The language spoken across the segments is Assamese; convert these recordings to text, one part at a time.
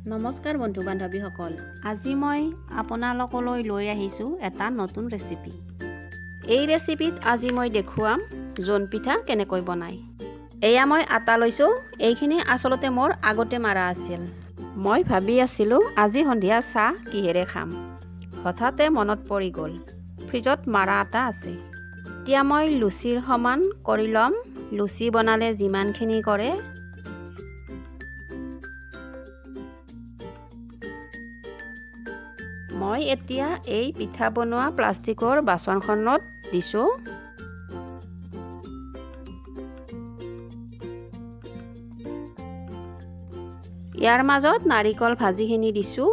নমস্কাৰ বন্ধু বান্ধৱীসকল, আজি মই আপোনালোকলৈ লৈ আহিছোঁ এটা নতুন ৰেচিপি। এই ৰেচিপিত আজি মই দেখুৱাম জোন পিঠা কেনেকৈ বনায়। এয়া মই আটা লৈছোঁ। এইখিনি আচলতে মোৰ আগতে মাৰা আছিল। মই ভাবি আছিলোঁ আজি সন্ধিয়া চাহ কিহেৰে খাম। হঠাতে মনত পৰি গ'ল ফ্ৰিজত মাৰা আটা আছে। এতিয়া মই লুচিৰ সমান কৰি ল'ম। লুচি বনালে যিমানখিনি কৰে মই এতিয়া এই পিঠা বনোৱা প্লাষ্টিকৰ বাচনখনত দিছোঁ। ইয়াৰ মাজত নাৰিকল ভাজিখিনি দিছোঁ,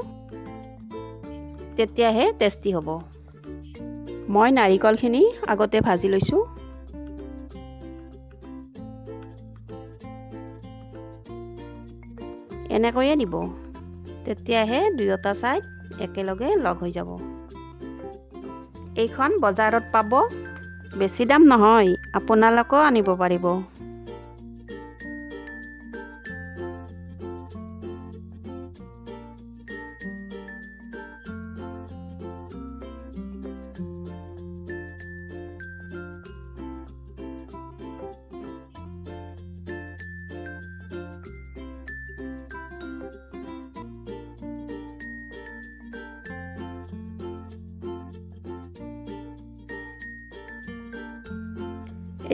তেতিয়াহে টেষ্টি হ'ব। মই নাৰিকলখিনি আগতে ভাজি লৈছোঁ। এনেকৈয়ে দিব, তেতিয়াহে দুয়োটা ছাইড একেলগে লগ হৈ যাব। এইখন বজাৰত পাব, বেছি দাম নহয়, আপোনালোকেও আনিব পাৰিব।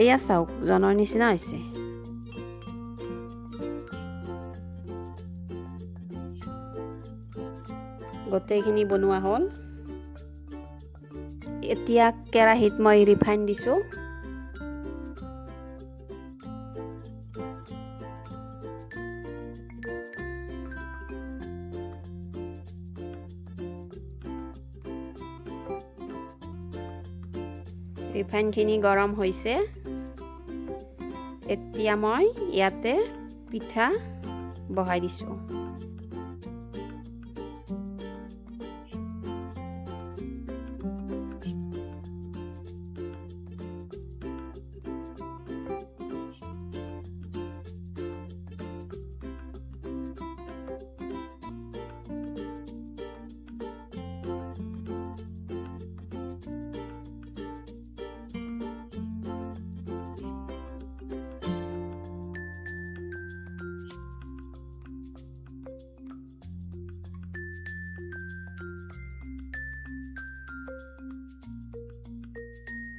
এয়া চাওক, জনৰ নিচিনা হৈছে। গোটেইখিনি বনোৱা হ'ল। এতিয়া কেৰাহীত মই ৰিফাইন দিছোঁ। ৰিফাইনখিনি গৰম হৈছে। এতিয়া মই ইয়াতে পিঠা বহাই দিছোঁ।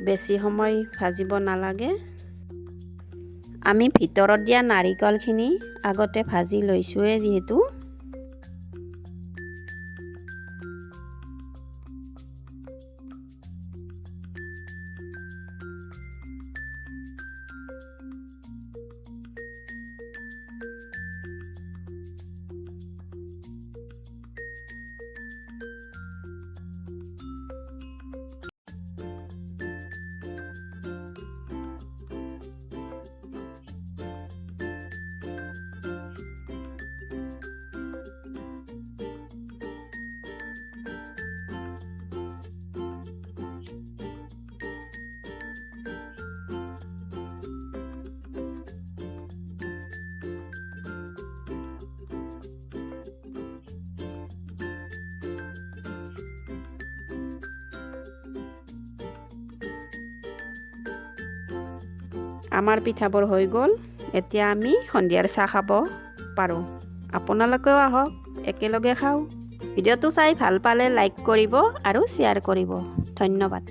বেছি সময় ভাজিব নালাগে। আমি ভিতৰত দিয়া নাৰিকলখিনি আগতে ভাজি লৈছোঁৱে যিহেতু। আমাৰ পিঠাবোৰ হৈ গ'ল। এতিয়া আমি সন্ধিয়াৰ চাহ খাব পাৰোঁ। আপোনালোকেও আহক, একেলগে খাওঁ। ভিডিঅ'টো চাই ভাল পালে লাইক কৰিব আৰু শ্বেয়াৰ কৰিব। ধন্যবাদ।